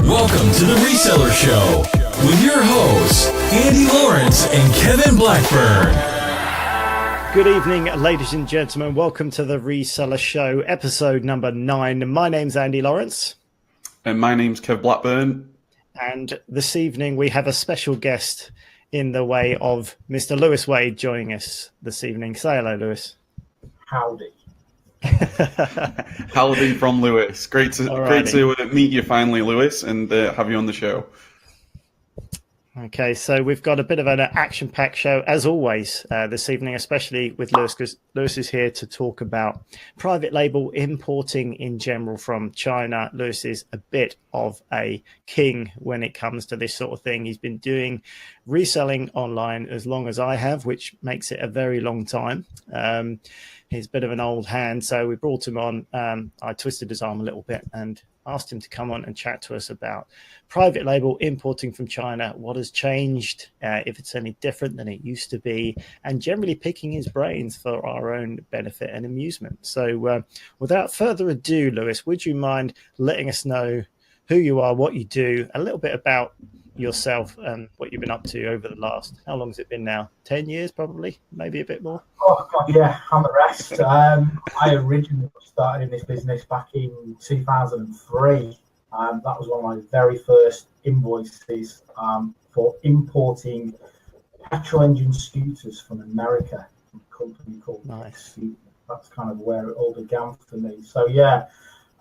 Welcome to the Reseller Show with your hosts, Andy Lawrence and Kevin Blackburn. Good evening, ladies and gentlemen. Welcome to the Reseller Show, episode number 9. My name's Andy Lawrence. And my name's Kev Blackburn. And this evening we have a special guest in the way of Mr. Lewis Wade joining us this evening. Say hello, Lewis. Howdy. Howdy from Lewis. Great to meet you finally, Lewis, and have you on the show. Okay, so we've got a bit of an action-packed show, as always, this evening, especially with Lewis, because Lewis is here to talk about private label importing in general from China. Lewis is a bit of a king when it comes to this sort of thing. He's been doing reselling online as long as I have, which makes it a very long time. He's a bit of an old hand, so we brought him on. I twisted his arm a little bit and asked him to come on and chat to us about private label importing from China, what has changed, if it's any different than it used to be, and generally picking his brains for our own benefit and amusement. So without further ado, Lewis, would you mind letting us know who you are, what you do, a little bit about yourself and what you've been up to over the last, how long has it been now? 10 years, probably, maybe a bit more? Oh, God, yeah, and the rest. I originally started in this business back in 2003. That was one of my very first invoices for importing petrol engine scooters from America, from a company called Nice. That's kind of where it all began for me. So, yeah,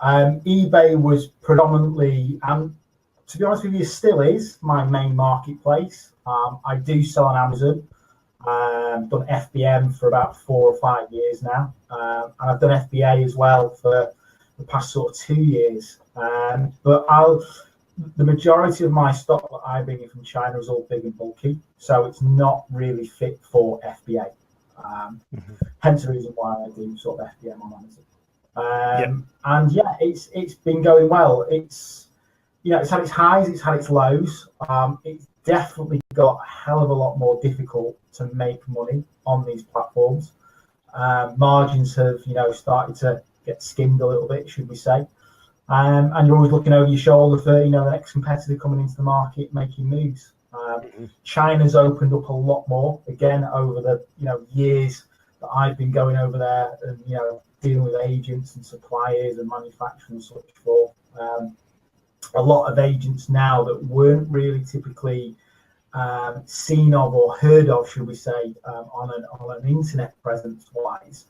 eBay was predominantly, to be honest with you, still is my main marketplace. I do sell on Amazon. I've done FBM for about 4 or 5 years now. And I've done FBA as well for the past sort of 2 years. But the majority of my stock that I bring in from China is all big and bulky. So it's not really fit for FBA. Hence the reason why I do sort of FBM on Amazon. And yeah, it's been going well. It's had its highs, it's had its lows. It's definitely got a hell of a lot more difficult to make money on these platforms. Margins have, started to get skimmed a little bit, should we say. And you're always looking over your shoulder for, the next competitor coming into the market, making moves. China's opened up a lot more, again, over the, years that I've been going over there and, dealing with agents and suppliers and manufacturers and such forth. A lot of agents now that weren't really typically seen of or heard of, should we say, on an internet presence wise,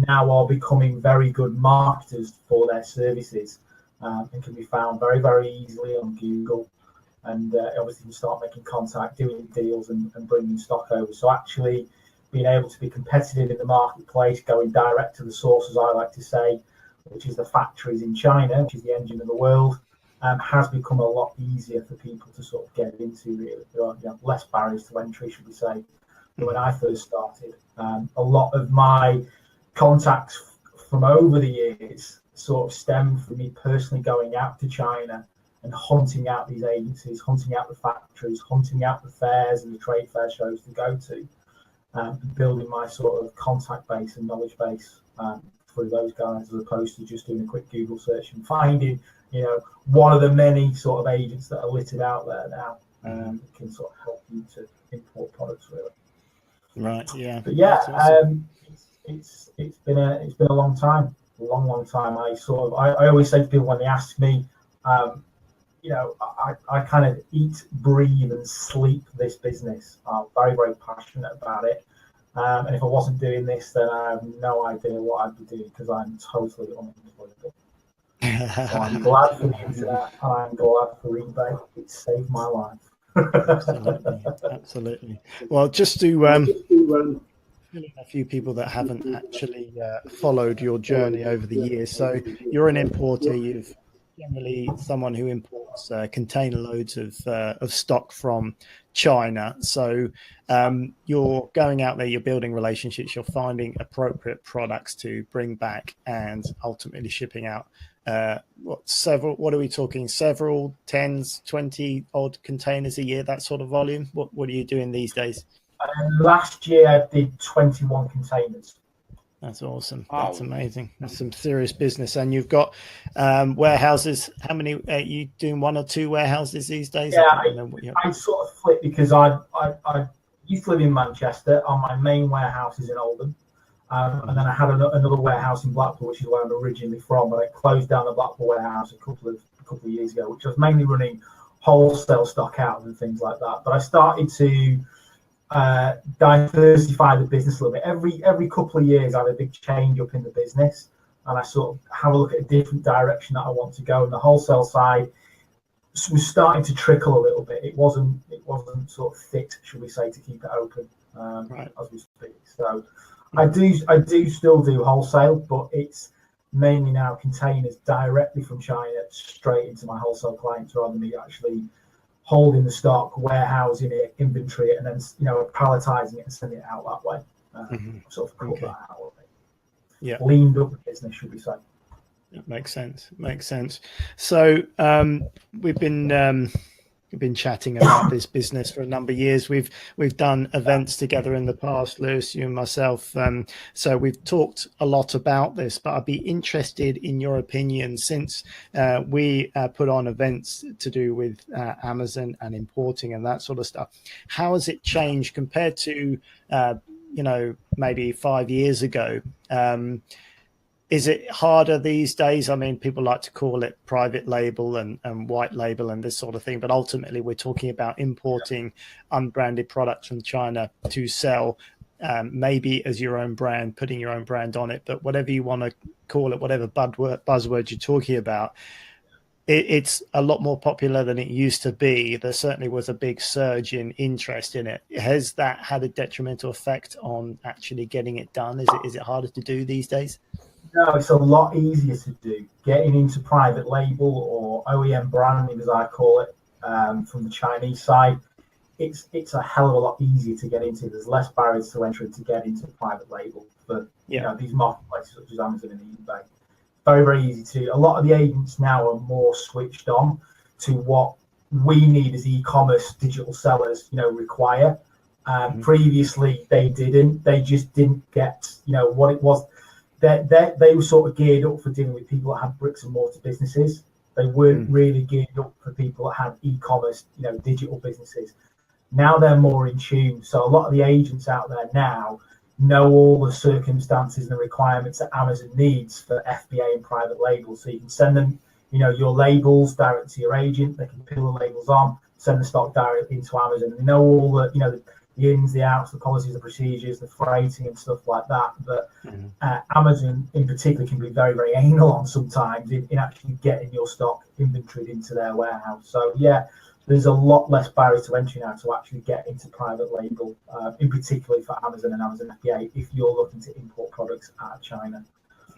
now are becoming very good marketers for their services and can be found very, very easily on Google. And obviously you can start making contact, doing deals and bringing stock over. So actually being able to be competitive in the marketplace, going direct to the source, as I like to say, which is the factories in China, which is the engine of the world, has become a lot easier for people to sort of get into, really. There are less barriers to entry, should we say, than when I first started. A lot of my contacts from over the years sort of stemmed from me personally going out to China and hunting out these agencies, hunting out the factories, hunting out the fairs and the trade fair shows to go to, and building my sort of contact base and knowledge base through those guys, as opposed to just doing a quick Google search and finding one of the many sort of agents that are littered out there now can sort of help you to import products, really. Right. Yeah. But yeah, awesome. It's been a long time, long time. I always say to people when they ask me, I kind of eat, breathe, and sleep this business. I'm very, very passionate about it. And if I wasn't doing this, then I have no idea what I'd be doing, because I'm totally unemployable. So I'm glad for the internet, and I'm glad for eBay. It saved my life. Absolutely. Well, just to fill in a few people that haven't actually followed your journey over the years. So you're an importer. You've generally someone who imports container loads of stock from China. So you're going out there, you're building relationships, you're finding appropriate products to bring back and ultimately shipping out. What are we talking? Several tens, 20 odd containers a year, that sort of volume? What are you doing these days? Last year I did 21 containers. That's awesome. Wow. That's amazing. That's some serious business. And you've got warehouses. How many are you doing? 1 or 2 warehouses these days? Yeah, I sort of flip because I used to live in Manchester. On my main warehouse is in Oldham. And then I had another warehouse in Blackburn, which is where I'm originally from. But I closed down the Blackburn warehouse a couple of years ago, which was mainly running wholesale stock out and things like that. But I started to diversify the business a little bit. Every couple of years, I have a big change up in the business, and I sort of have a look at a different direction that I want to go. And the wholesale side was starting to trickle a little bit. It wasn't sort of fit, should we say, to keep it open as we speak. So I do still do wholesale, but it's mainly now containers directly from China straight into my wholesale clients, rather than me actually holding the stock, warehousing it, inventory it, and then palletizing it and sending it out that way. Sort of cut that out a little bit. Yeah, leaned up the business, should we say? It makes sense. So we've been chatting about this business for a number of years. We've done events together in the past, Lewis, you and myself. So we've talked a lot about this, but I'd be interested in your opinion, since we put on events to do with Amazon and importing and that sort of stuff. How has it changed compared to maybe 5 years ago? Is it harder these days? I mean, people like to call it private label and white label and this sort of thing, but ultimately we're talking about importing unbranded products from China to sell, maybe as your own brand, putting your own brand on it, but whatever you want to call it, whatever buzzword you're talking about, it's a lot more popular than it used to be. There certainly was a big surge in interest in it. Has that had a detrimental effect on actually getting it done? Is it harder to do these days? No, it's a lot easier to do. Getting into private label or OEM branding, as I call it, from the Chinese side, it's a hell of a lot easier to get into. There's less barriers to entry to get into private label for these marketplaces such as Amazon and eBay. Very, very easy to. A lot of the agents now are more switched on to what we need as e-commerce digital sellers, require. Previously, they didn't. They just didn't get, what it was. They were sort of geared up for dealing with people that had bricks and mortar businesses. They weren't really geared up for people that had e-commerce, digital businesses. Now they're more in tune. So a lot of the agents out there now know all the circumstances and the requirements that Amazon needs for FBA and private labels. So you can send them, your labels direct to your agent. They can pin the labels on, send the stock directly into Amazon. And they know all the, the ins, the outs, the policies, the procedures, the freighting and stuff like that. But Amazon in particular can be very, very anal on sometimes in actually getting your stock inventoried into their warehouse. So there's a lot less barriers to entry now to actually get into private label, in particular for Amazon and Amazon FBA, if you're looking to import products out of China.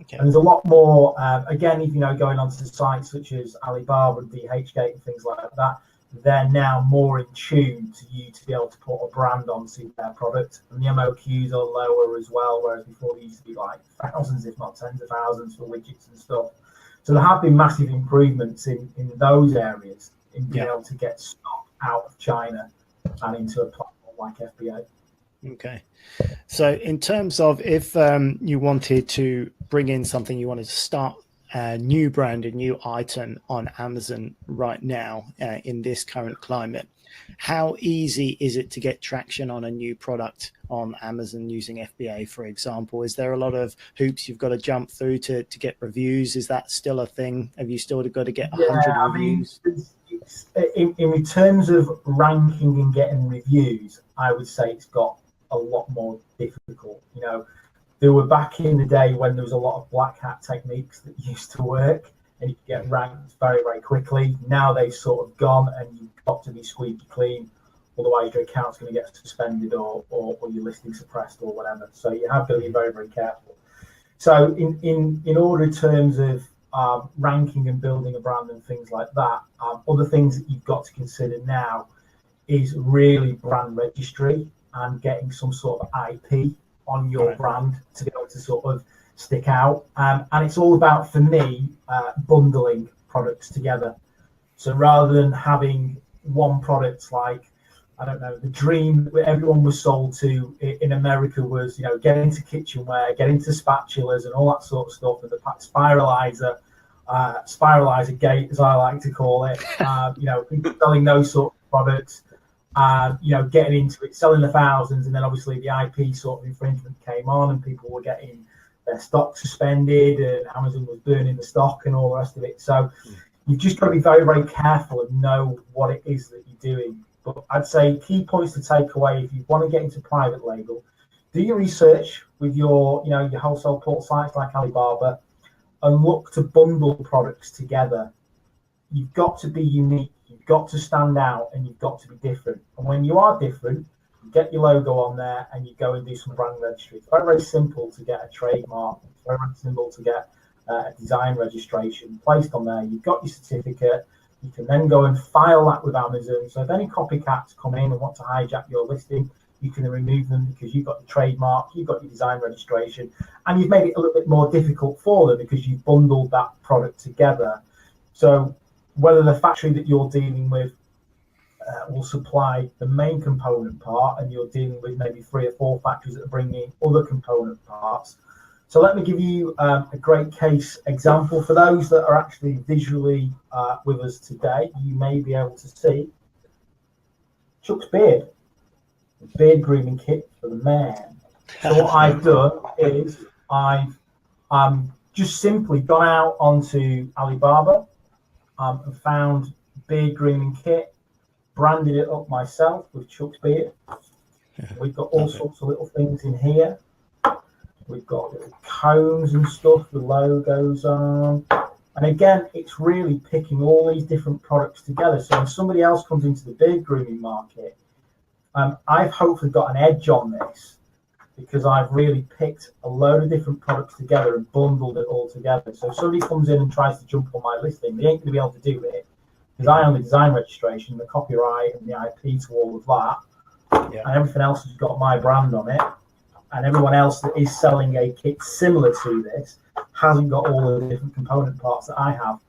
Okay. And there's a lot more, again, if going onto sites such as Alibaba and DHgate and things like that, they're now more in tune to you to be able to put a brand onto their product, and the MOQs are lower as well, whereas before they used to be like thousands, if not tens of thousands, for widgets and stuff. So there have been massive improvements in those areas in being able to get stock out of China and into a platform like FBA. Okay. So in terms of if you wanted to bring in something, you wanted to start a new brand, a new item on Amazon right now in this current climate, how easy is it to get traction on a new product on Amazon using FBA, for example? Is there a lot of hoops you've got to jump through to get reviews? Is that still a thing? Have you still got to get 100 reviews? In terms of ranking and getting reviews, I would say it's got a lot more difficult. There were back in the day when there was a lot of black hat techniques that used to work and you could get ranked very, very quickly. Now they've sort of gone, and you've got to be squeaky clean, otherwise your account's going to get suspended or your listing suppressed or whatever. So you have to be very, very careful. So in order in terms of ranking and building a brand and things like that, other things that you've got to consider now is really brand registry and getting some sort of IP on your brand to be able to sort of stick out. And it's all about, for me, bundling products together. So rather than having one product like I don't know, the dream that everyone was sold to in America was, get into kitchenware, get into spatulas and all that sort of stuff, and the spiralizer gate, as I like to call it. People selling those sort of products, getting into it, selling the thousands, and then obviously the IP sort of infringement came on, and people were getting their stock suspended, and Amazon was burning the stock and all the rest of it. So you've just got to be very, very careful and know what it is that you're doing. But I'd say key points to take away if you want to get into private label: do your research with your wholesale port sites like Alibaba, and look to bundle products together. You've got to be unique, you've got to stand out, and you've got to be different. And when you are different, you get your logo on there and you go and do some brand registry. It's very, very simple to get a trademark. It's very, very simple to get a design registration placed on there. You've got your certificate. You can then go and file that with Amazon. So if any copycats come in and want to hijack your listing, you can remove them because you've got the trademark, you've got your design registration, and you've made it a little bit more difficult for them because you've bundled that product together. So whether the factory that you're dealing with will supply the main component part, and you're dealing with maybe 3 or 4 factories that are bringing other component parts. So let me give you a great case example. For those that are actually visually with us today, you may be able to see Chuck's beard. Beard grooming kit for the man. So what I've done is I've just simply gone out onto Alibaba and found beard grooming kit, branded it up myself with Chuck's beard. We've got all sorts of little things in here. We've got little cones and stuff with logos on. And again, it's really picking all these different products together. So when somebody else comes into the beard grooming market, I've hopefully got an edge on this because I've really picked a load of different products together and bundled it all together. So if somebody comes in and tries to jump on my listing, they ain't going to be able to do it because I own the design registration, the copyright, and the IP to all of that. Yeah. And everything else has got my brand on it. And everyone else that is selling a kit similar to this hasn't got all the different component parts that I have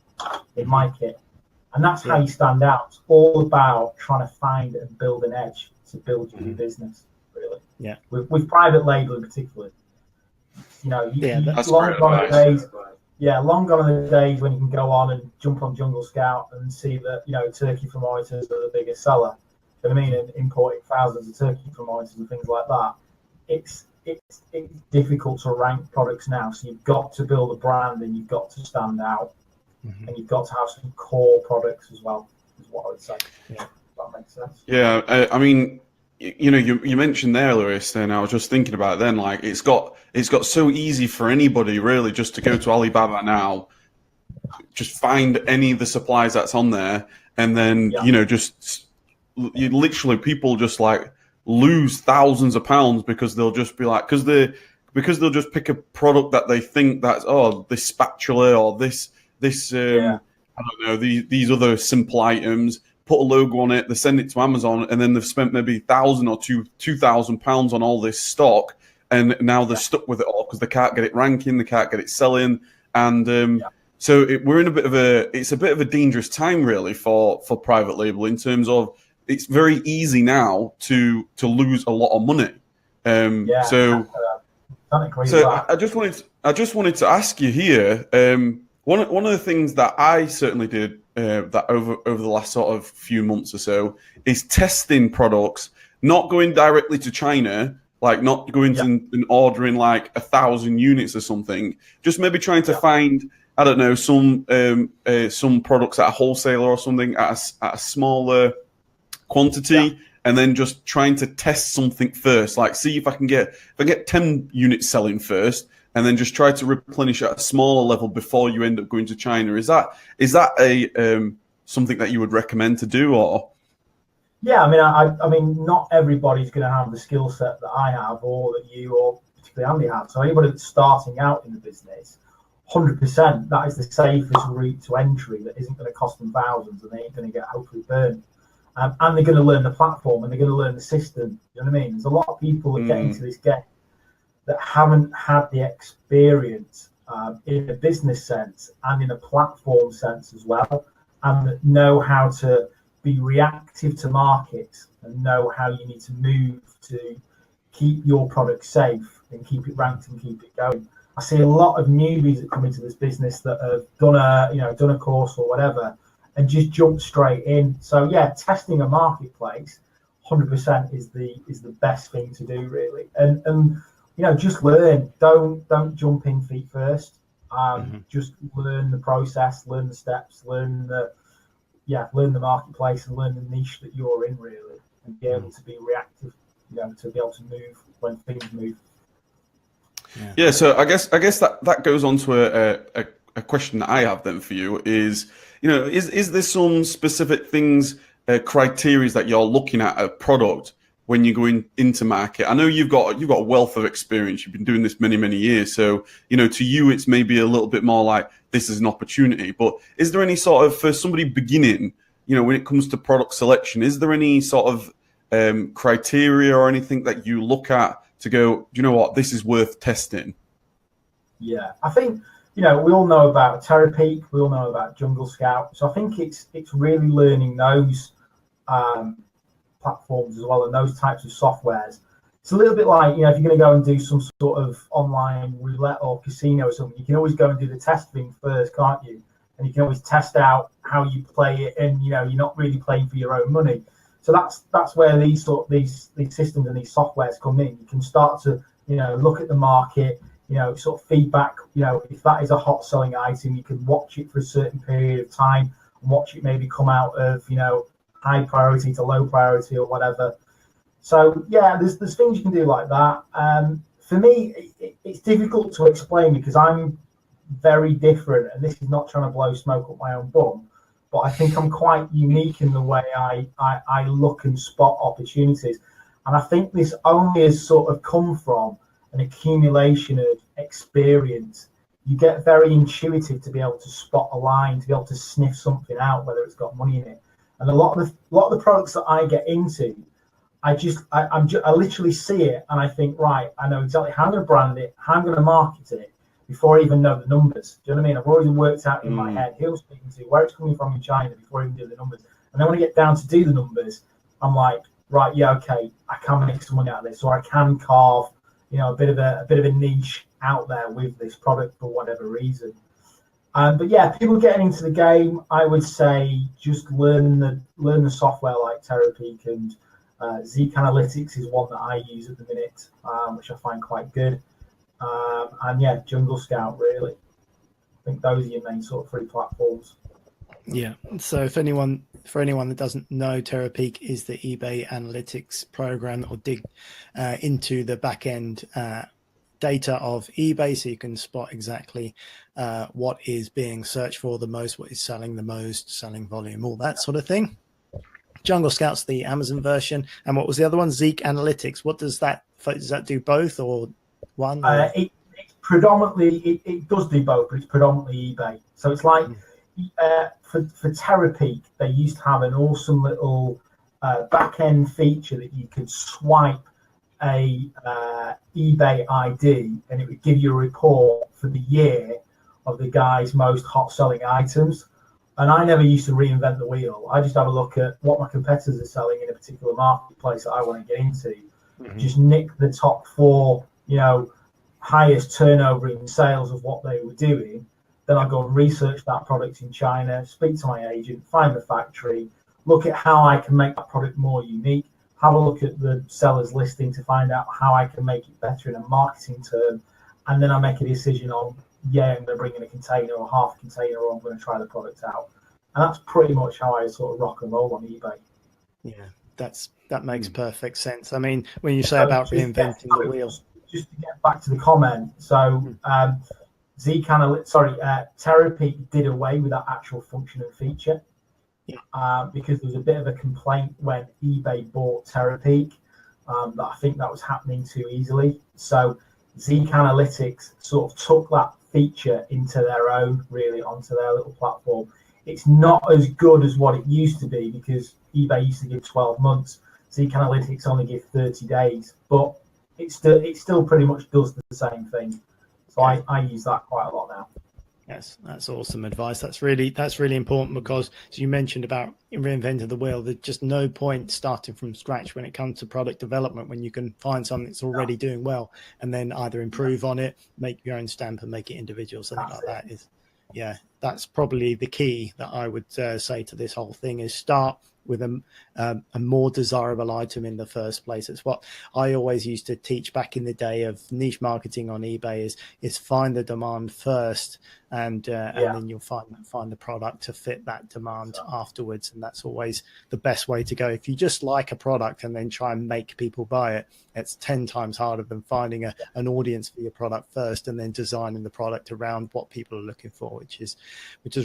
in my kit. And that's how you stand out. It's all about trying to find and build an edge to build your business, really. Yeah. With private label in particular. Long gone are the days when you can go on and jump on Jungle Scout and see that, turkey thermometers are the biggest seller. You know what I mean? And importing thousands of turkey thermometers and things like that. It's difficult to rank products now. So you've got to build a brand and you've got to stand out. And you've got to have some core products as well, is what I would say. Yeah, that makes sense. Yeah, I mean, you mentioned there, Lewis, and I was just thinking about it then, like it's got so easy for anybody really just to go to Alibaba now, just find any of the supplies that's on there, and then people just like lose thousands of pounds because they'll just be like because they'll just pick a product that they think that's this spatula or this I don't know, these other simple items, put a logo on it, they send it to Amazon, and then they've spent maybe £1,000 or £2,000 on all this stock, and now they're stuck with it all because they can't get it ranking, they can't get it selling, and so we're in a bit of a dangerous time really for private label in terms of it's very easy now to lose a lot of money. So I just wanted to ask you here. One of the things that I certainly did that over the last sort of few months or so is testing products, not going directly to China, like not going to and ordering like 1,000 units or something. Just maybe trying to find, I don't know, some products at a wholesaler or something at a smaller quantity, and then just trying to test something first, like see if I get 10 units selling first, and then just try to replenish at a smaller level before you end up going to China. Is that a something that you would recommend to do, or? Yeah, I mean, not everybody's going to have the skill set that I have, or that you, or particularly Andy have. So anybody that's starting out in the business, 100%, that is the safest route to entry. That isn't going to cost them thousands, and they ain't going to get hopefully burned. And they're going to learn the platform, and they're going to learn the system. You know what I mean? There's a lot of people that get into this game that haven't had the experience in a business sense and in a platform sense as well, and that know how to be reactive to markets and know how you need to move to keep your product safe and keep it ranked and keep it going. I see a lot of newbies that come into this business that have done a course or whatever and just jump straight in. So yeah, testing a marketplace 100% is the best thing to do, really. And just learn. Don't jump in feet first. Just learn the process, learn the steps, learn the marketplace, and learn the niche that you're in, really, and be able to be reactive. To be able to move when things move. Yeah. So I guess that goes on to a question that I have then for you is, is there some specific things, criteria that you're looking at a product when you're going into market? I know you've got a wealth of experience. You've been doing this many years. So, to you, it's maybe a little bit more like this is an opportunity. But is there any sort of, for somebody beginning, when it comes to product selection, is there any sort of criteria or anything that you look at to go, do you know what, this is worth testing? Yeah, I think, we all know about Terapeak, we all know about Jungle Scout. So I think it's really learning those platforms as well, and those types of softwares. It's a little bit like, if you're going to go and do some sort of online roulette or casino or something, you can always go and do the test thing first, can't you? And you can always test out how you play it, and you're not really playing for your own money. So that's where these systems and these softwares come in. You can start to look at the market, sort of feedback. If that is a hot selling item, you can watch it for a certain period of time and watch it maybe come out of high priority to low priority or whatever. So yeah, there's things you can do like that. For me, it's difficult to explain because I'm very different, and this is not trying to blow smoke up my own bum. But I think I'm quite unique in the way I look and spot opportunities. And I think this only has sort of come from an accumulation of experience. You get very intuitive to be able to spot a line, to be able to sniff something out, whether it's got money in it. And a lot of the products that I get into, I literally see it and I think, right, I know exactly how I'm going to brand it, how I'm going to market it, before I even know the numbers. Do you know what I mean? I've already worked out in my head who I'm speaking to, where it's coming from in China before I even do the numbers. And then when I get down to do the numbers, I'm like, right, yeah, okay, I can make some money out of this, or I can carve, a bit of a niche out there with this product for whatever reason. But yeah, people getting into the game, I would say just learn the software like Terapeak, and Zeek Analytics is one that I use at the minute, which I find quite good. And yeah, Jungle Scout, really. I think those are your main sort of 3 platforms. Yeah. So for anyone that doesn't know, Terapeak is the eBay analytics program that will dig into the back end data of eBay, so you can spot exactly what is being searched for the most, what is selling the most, selling volume, all that sort of thing. Jungle Scout's the Amazon version. And what was the other one? Zeek Analytics. What does that do, both or one? It's predominantly, it does do both, but it's predominantly eBay. So it's like for Terapeak, they used to have an awesome little back-end feature that you could swipe a eBay ID and it would give you a report for the year of the guy's most hot selling items. And I never used to reinvent the wheel. I just have a look at what my competitors are selling in a particular marketplace that I want to get into. Just nick the top 4, highest turnover in sales of what they were doing. Then I go and research that product in China, speak to my agent, find the factory, look at how I can make that product more unique, have a look at the seller's listing to find out how I can make it better in a marketing term, and then I make a decision on, I'm going to bring in a container or half a container, or I'm going to try the product out. And that's pretty much how I sort of rock and roll on eBay. Yeah, that makes perfect sense. I mean, when you say about reinventing the wheel. Just to get back to the comment, so Terapeak did away with that actual function and feature because there was a bit of a complaint when eBay bought Terapeak that I think that was happening too easily. So Zeek Analytics sort of took that feature into their own, really, onto their little platform. It's not as good as what it used to be because eBay used to give 12 months. Zeek Analytics only give 30 days, but it still pretty much does the same thing. So I use that quite a lot now. Yes, that's awesome advice. That's really important because, as you mentioned about reinventing the wheel, there's just no point starting from scratch when it comes to product development when you can find something that's already doing well and then either improve on it, make your own stamp, and make it individual. Something like that is, yeah, that's probably the key that I would say to this whole thing is start with a more desirable item in the first place. It's what I always used to teach back in the day of niche marketing on eBay is find the demand first, and then you'll find the product to fit that demand afterwards. And that's always the best way to go. If you just like a product and then try and make people buy it, it's 10 times harder than finding an audience for your product first and then designing the product around what people are looking for, which is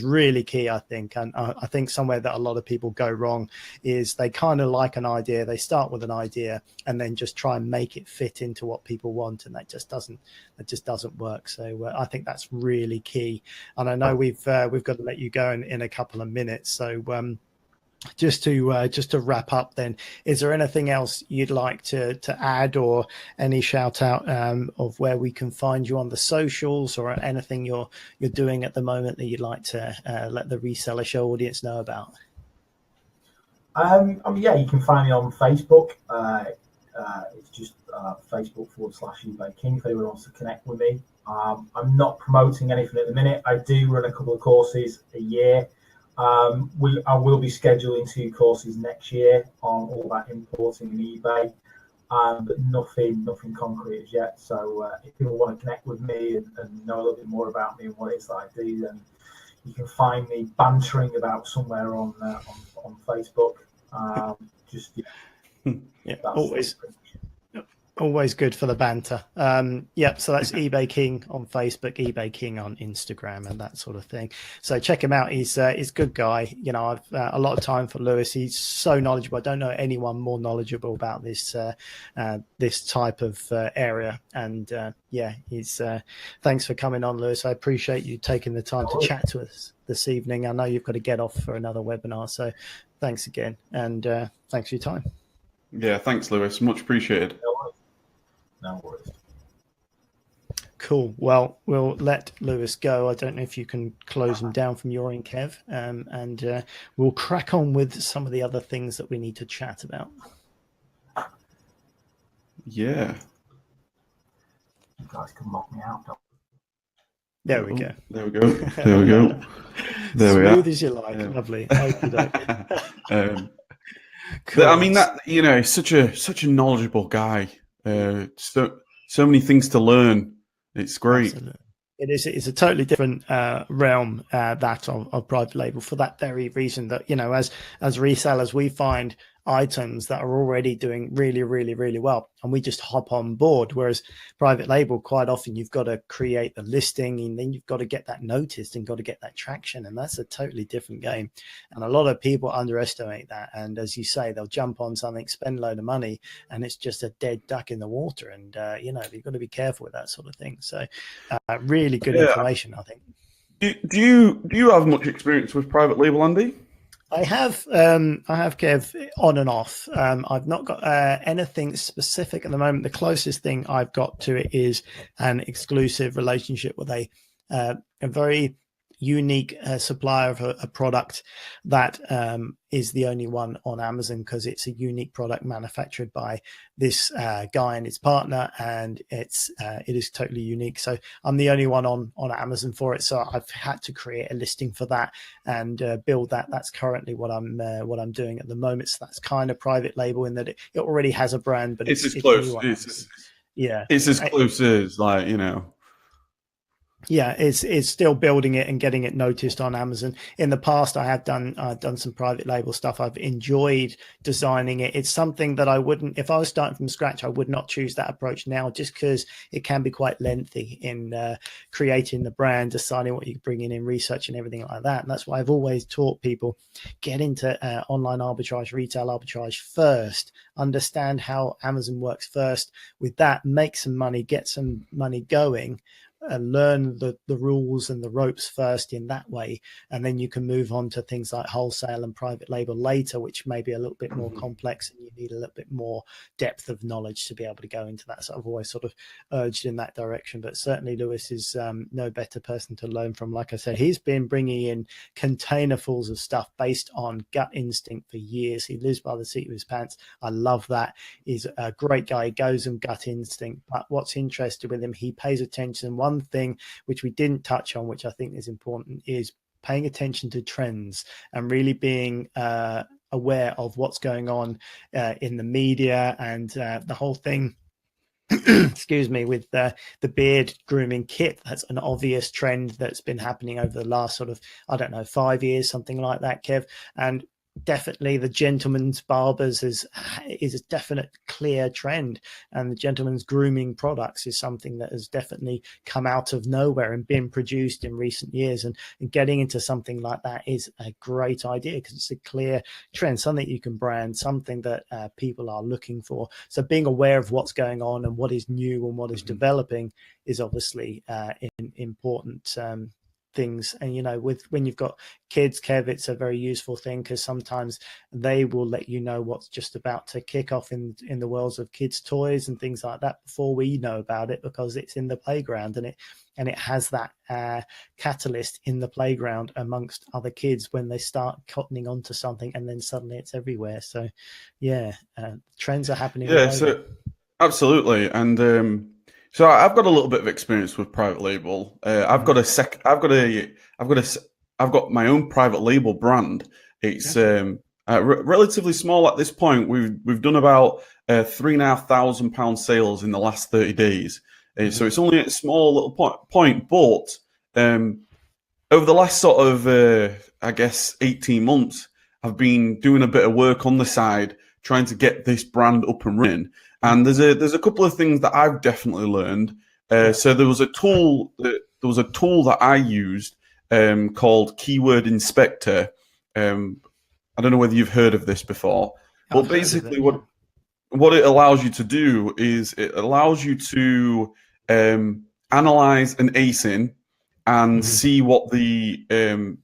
really key, I think. And I think somewhere that a lot of people go wrong is they kind of like an idea, they start with an idea and then just try and make it fit into what people want, and that just doesn't work. So I think that's really key. And I know we've got to let you go in a couple of minutes, so just to wrap up then, is there anything else you'd like to add, or any shout out of where we can find you on the socials, or anything you're doing at the moment that you'd like to let the Reseller Show audience know about? Yeah, you can find me on Facebook. It's just Facebook.com/eBay King if anyone wants to connect with me. I'm not promoting anything at the minute. I do run a couple of courses a year. I will be scheduling 2 courses next year on all that importing and eBay, but nothing concrete as yet. So if people want to connect with me and know a little bit more about me and what it is that I do, then you can find me bantering about somewhere on Facebook. Always good for the banter. So that's eBay King on Facebook, eBay King on Instagram, and that sort of thing. So check him out. He's a good guy. You know, I've a lot of time for Lewis. He's so knowledgeable. I don't know anyone more knowledgeable about this this type of area. And he's thanks for coming on, Lewis. I appreciate you taking the time to chat to us this evening. I know you've got to get off for another webinar, so thanks again, and thanks for your time. Yeah, thanks, Lewis. Much appreciated. No worries. Cool. Well, we'll let Lewis go. I don't know if you can close him down from your end, Kev, and we'll crack on with some of the other things that we need to chat about. Yeah. You guys can mock me out. There we go. There we go. There we go. There we are. Smooth as you like. Yeah. Lovely. Cool. I mean, that, you know, such a knowledgeable guy. So many things to learn. It's great. Absolutely. It's a totally different realm that of private label, for that very reason that, you know, as resellers, we find items that are already doing really, really, really well, and we just hop on board. Whereas private label, quite often you've got to create the listing, and then you've got to get that noticed and got to get that traction, and that's a totally different game. And a lot of people underestimate that. And as you say, they'll jump on something, spend a load of money, and it's just a dead duck in the water. And you know, you've got to be careful with that sort of thing. So really good information, I think. Do you have much experience with private label, Andy? I have, Kev, on and off. I've not got anything specific at the moment. The closest thing I've got to it is an exclusive relationship with a very unique supplier of a product that is the only one on Amazon, because it's a unique product manufactured by this guy and his partner, and it is totally unique. So I'm the only one on Amazon for it. So I've had to create a listing for that and build that. That's currently what I'm doing at the moment. So that's kind of private label in that it already has a brand, but it's as close. It's as close as, like, you know. Yeah, it's still building it and getting it noticed on Amazon. In the past, I've done some private label stuff. I've enjoyed designing it. It's something that I wouldn't, if I was starting from scratch, I would not choose that approach now, just because it can be quite lengthy in creating the brand, deciding what you bring in research and everything like that. And that's why I've always taught people, get into online arbitrage, retail arbitrage first, understand how Amazon works first. With that, make some money, get some money going. learn the rules and the ropes first in that way, and then you can move on to things like wholesale and private label later, which may be a little bit more complex, and you need a little bit more depth of knowledge to be able to go into that. So I've always sort of urged in that direction, but certainly Lewis is no better person to learn from. Like I said, he's been bringing in containerfuls of stuff based on gut instinct for years. He lives by the seat of his pants. I love that. He's a great guy. He goes on gut instinct, but what's interesting with him, he pays attention. One thing which we didn't touch on, which I think is important, is paying attention to trends and really being aware of what's going on in the media and the whole thing. Excuse me, with the beard grooming kit. That's an obvious trend that's been happening over the last sort of, I don't know, 5 years, something like that, Kev. And definitely the gentleman's barbers is a definite clear trend, and the gentleman's grooming products is something that has definitely come out of nowhere and been produced in recent years, and getting into something like that is a great idea because it's a clear trend, something you can brand, something that people are looking for. So being aware of what's going on and what is new and what is developing is obviously important things. And when you've got kids, Kev, it's a very useful thing because sometimes they will let you know what's just about to kick off in the worlds of kids' toys and things like that before we know about it, because it's in the playground and it has that catalyst in the playground amongst other kids when they start cottoning onto something, and then suddenly it's everywhere. So trends are happening. So absolutely. And so I've got a little bit of experience with private label. I've got my own private label brand. It's relatively small at this point. We've done about £3,500 sales in the last 30 days. So it's only a small little point, but over the last sort of 18 months, I've been doing a bit of work on the side, trying to get this brand up and running. And there's a couple of things that I've definitely learned. So there was a tool that I used called Keyword Inspector. I don't know whether you've heard of this before, but basically what it allows you to do is it allows you to analyze an ASIN and see what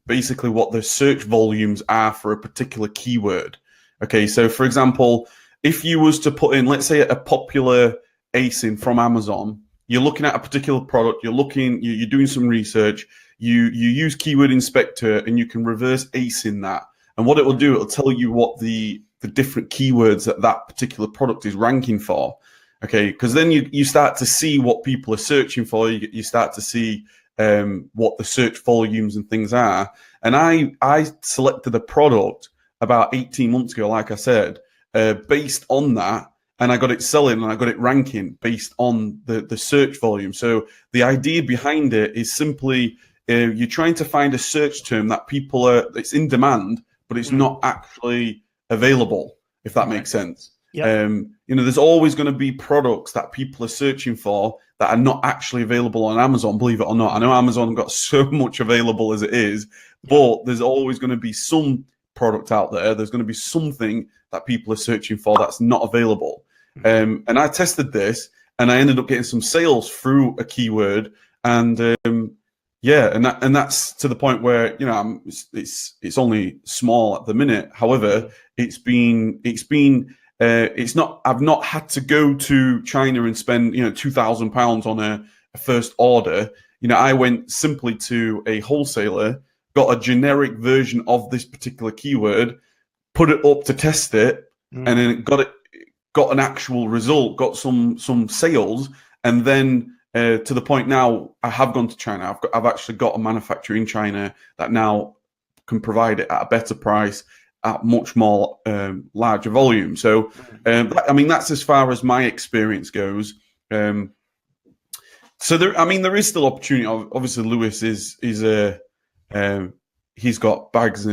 basically what the search volumes are for a particular keyword. Okay, so for example, if you was to put in, let's say, a popular ASIN from Amazon, you're looking at a particular product, you're doing some research, you use Keyword Inspector and you can reverse ASIN that. And what it will do, it'll tell you what the different keywords that particular product is ranking for. Okay, because then you start to see what people are searching for, you start to see what the search volumes and things are. And I selected a product about 18 months ago, like I said, based on that, and I got it selling and I got it ranking based on the search volume. So the idea behind it is simply you're trying to find a search term that it's in demand, but it's not actually available, if that makes sense. Yep. There's always going to be products that people are searching for that are not actually available on Amazon, believe it or not. I know Amazon got so much available as it is, but there's always going to be some product out there. There's going to be something that people are searching for that's not available. And I tested this and I ended up getting some sales through a keyword. And and that's to the point where, it's only small at the minute. However, I've not had to go to China and spend, £2,000 on a first order. I went simply to a wholesaler, got a generic version of this particular keyword, put it up to test it, and then got an actual result, got some sales, and then to the point now I have gone to China. I've actually got a manufacturer in China that now can provide it at a better price, at much more larger volume. So that's as far as my experience goes. So there is still opportunity. Obviously, Lewis is he's got bags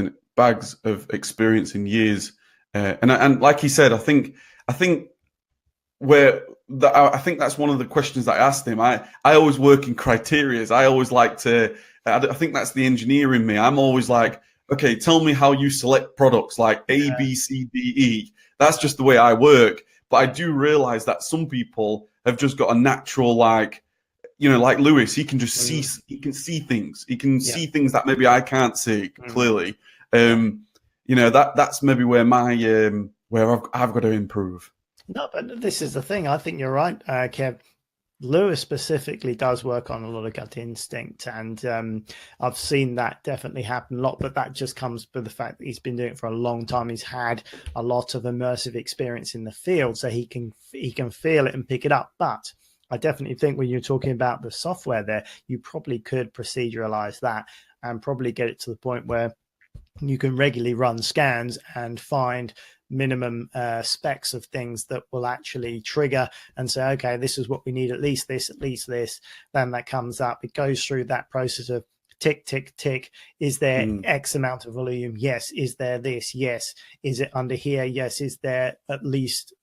of experience in years, and like he said, I think that's one of the questions that I asked him. I always work in criterias. I always like to. I think that's the engineer in me. I'm always like, okay, tell me how you select products like A, B, C, D, E. That's just the way I work. But I do realize that some people have just got a natural you know, like Lewis, he can just he can see things. He can see things that maybe I can't see clearly. You know, that's maybe where my where I've got to improve. No, but this is the thing. I think you're right, Kev. Lewis specifically does work on a lot of gut instinct, and I've seen that definitely happen a lot, but that just comes with the fact that he's been doing it for a long time. He's had a lot of immersive experience in the field, so he can feel it and pick it up. But I definitely think when you're talking about the software there, you probably could proceduralize that and probably get it to the point where you can regularly run scans and find minimum specs of things that will actually trigger and say, okay, this is what we need, at least this. Then that comes up. It goes through that process of tick, tick, tick. Is there X amount of volume? Yes. Is there this? Yes. Is it under here? Yes. Is there at least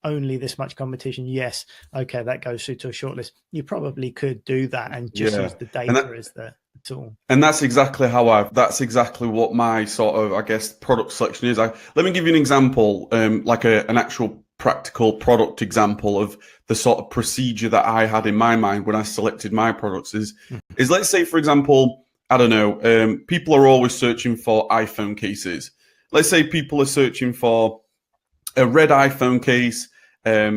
only this much competition? Yes. Okay, that goes through to a shortlist. You probably could do that and just use the data as the tool. And that's exactly that's exactly what my sort of, I guess, product selection is. Let me give you an example, like an actual practical product example of the sort of procedure that I had in my mind when I selected my products is let's say, for example, I don't know, people are always searching for iPhone cases. Let's say people are searching for a red iPhone case, a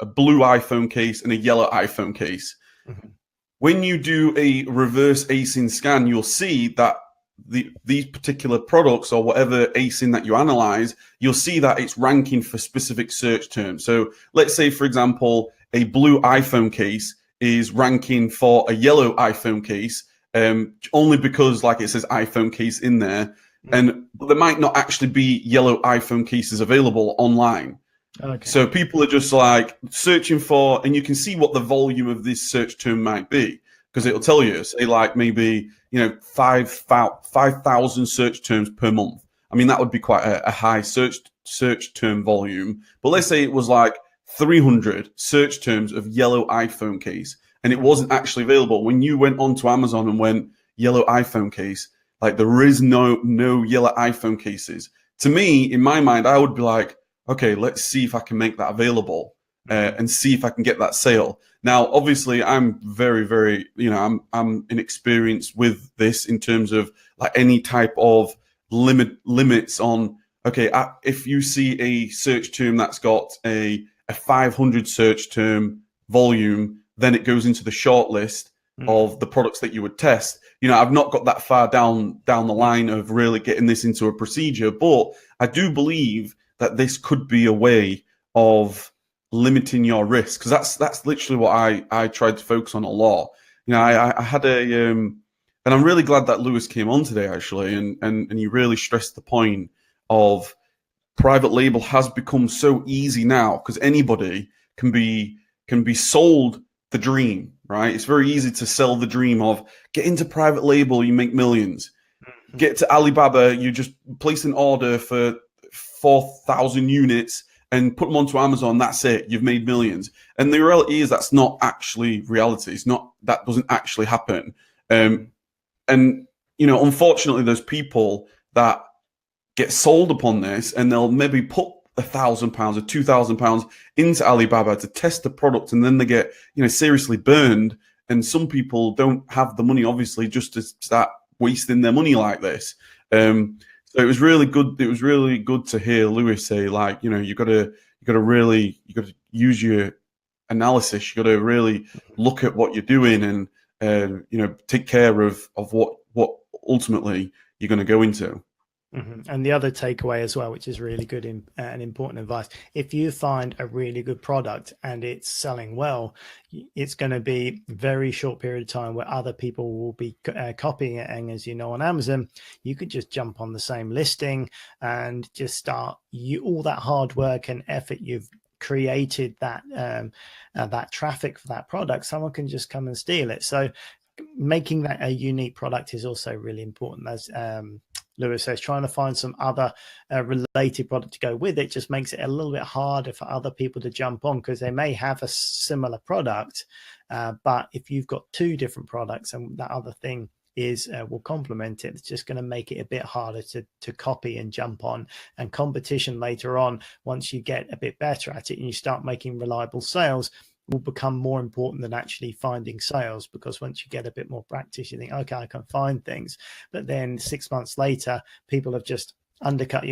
blue iPhone case, and a yellow iPhone case. When you do a reverse ASIN scan, you'll see that these particular products or whatever ASIN that you analyze, you'll see that it's ranking for specific search terms. So let's say, for example, a blue iPhone case is ranking for a yellow iPhone case, only because, like, it says iPhone case in there, and there might not actually be yellow iPhone cases available online. Okay. So people are just like searching for, and you can see what the volume of this search term might be, because it'll tell you, say, like, maybe, you know, 5,000 search terms per month. I mean, that would be quite a high search term volume. But let's say it was like 300 search terms of yellow iPhone case, and it wasn't actually available. When you went onto Amazon and went yellow iPhone case, like, there is no yellow iPhone cases. To me, in my mind, I would be like, okay, let's see if I can make that available and see if I can get that sale. Now, obviously, I'm very, very, you know, I'm inexperienced with this in terms of like any type of limits on, okay, if you see a search term that's got a 500 search term volume, then it goes into the short list of the products that you would test. You know, I've not got that far down the line of really getting this into a procedure, but I do believe that this could be a way of limiting your risk, because that's literally what I tried to focus on a lot. You know, I had and I'm really glad that Lewis came on today, actually, and he really stressed the point of private label has become so easy now, because anybody can be sold the dream, right? It's very easy to sell the dream of get into private label, you make millions. Get to Alibaba, you just place an order for 4,000 units and put them onto Amazon. That's it. You've made millions. And the reality is that's not actually reality. That doesn't actually happen. And, you know, unfortunately, there's people that get sold upon this, and they'll maybe put £1,000 or £2,000 into Alibaba to test the product, and then they get, you know, seriously burned. And some people don't have the money, obviously, just to start wasting their money like this. So it was really good. It was really good to hear Lewis say, like, you know, you got to use your analysis. You got to really look at what you're doing, and you know, take care of what ultimately you're going to go into. And the other takeaway as well, which is really good and important advice, if you find a really good product and it's selling well, it's going to be a very short period of time where other people will be copying it. And as you know, on Amazon, you could just jump on the same listing and just start all that hard work and effort you've created, that that traffic for that product, someone can just come and steal it. So making that a unique product is also really important. As Lewis says, trying to find some other related product to go with it just makes it a little bit harder for other people to jump on, because they may have a similar product, but if you've got two different products and that other thing will complement it, it's just going to make it a bit harder to copy and jump on. And competition later on, once you get a bit better at it and you start making reliable sales, will become more important than actually finding sales, because once you get a bit more practice, you think, okay, I can find things. But then 6 months later, people have just undercut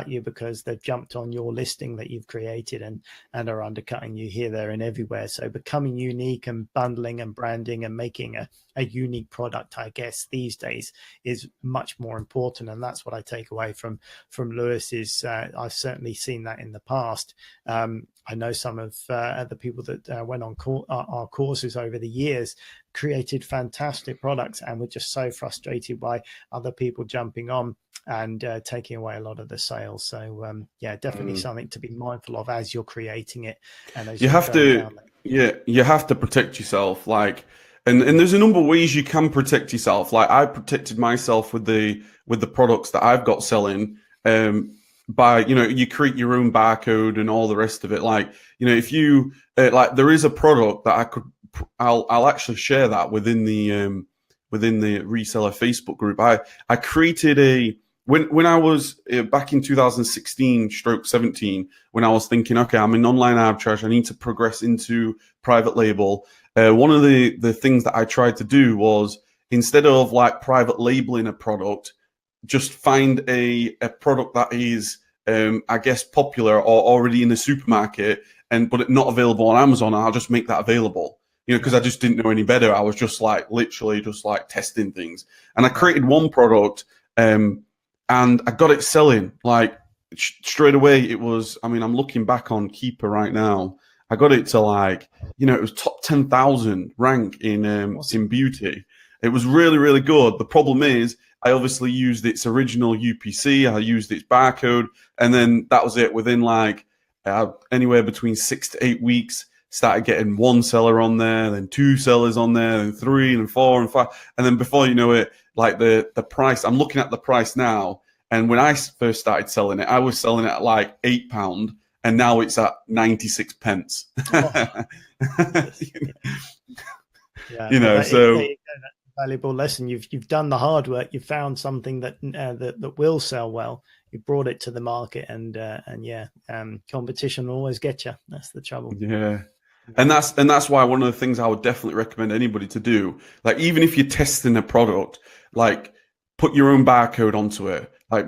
you because they've jumped on your listing that you've created and are undercutting you here, there, and everywhere. So becoming unique and bundling and branding and making a unique product, I guess, these days is much more important. And that's what I take away from Lewis is I've certainly seen that in the past. I know some of the people that went on our courses over the years created fantastic products and were just so frustrated by other people jumping on and taking away a lot of the sales. So definitely something to be mindful of as you're creating it, and as you have to you have to protect yourself, like, and there's a number of ways you can protect yourself. Like, I protected myself with the products that I've got selling by, you create your own barcode and all the rest of it. Like, if you like, there is a product that I'll actually share that within the reseller Facebook group. I created when I was back in 2016/17, when I was thinking, okay, I'm in online arbitrage, I need to progress into private label. One of the things that I tried to do was, instead of like private labeling a product, just find a product that is, I guess, popular or already in the supermarket, but not available on Amazon. I'll just make that available. Because I just didn't know any better. I was just like literally just like testing things, and I created one product. And I got it selling like straight away. It was, I mean, I'm looking back on Keeper right now. I got it to like, it was top 10,000 rank in beauty. It was really, really good. The problem is I obviously used its original UPC. I used its barcode, and then that was it. Within like anywhere between 6 to 8 weeks, started getting one seller on there, then two sellers on there, then 3 and 4 and 5. And then before you know it, like the price, I'm looking at the price now. And when I first started selling it, I was selling it at like £8, and now it's at 96 pence. Oh. So that's a valuable lesson. You've done the hard work. You found something that will sell well. You brought it to the market, and competition will always get you. That's the trouble. Yeah. And that's why one of the things I would definitely recommend anybody to do, like, even if you're testing a product, like, put your own barcode onto it, like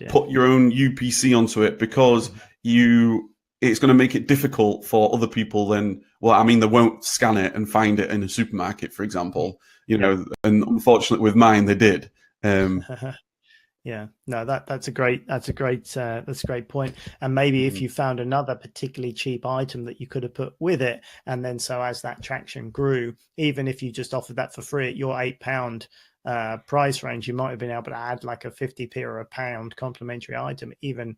put your own UPC onto it, because it's going to make it difficult for other people. Then, well, I mean, they won't scan it and find it in a supermarket, for example, and unfortunately with mine, they did. Yeah, no, that's a great point. And maybe if you found another particularly cheap item that you could have put with it, and then so as that traction grew, even if you just offered that for free at your £8 price range, you might have been able to add like a 50p or a pound complimentary item, even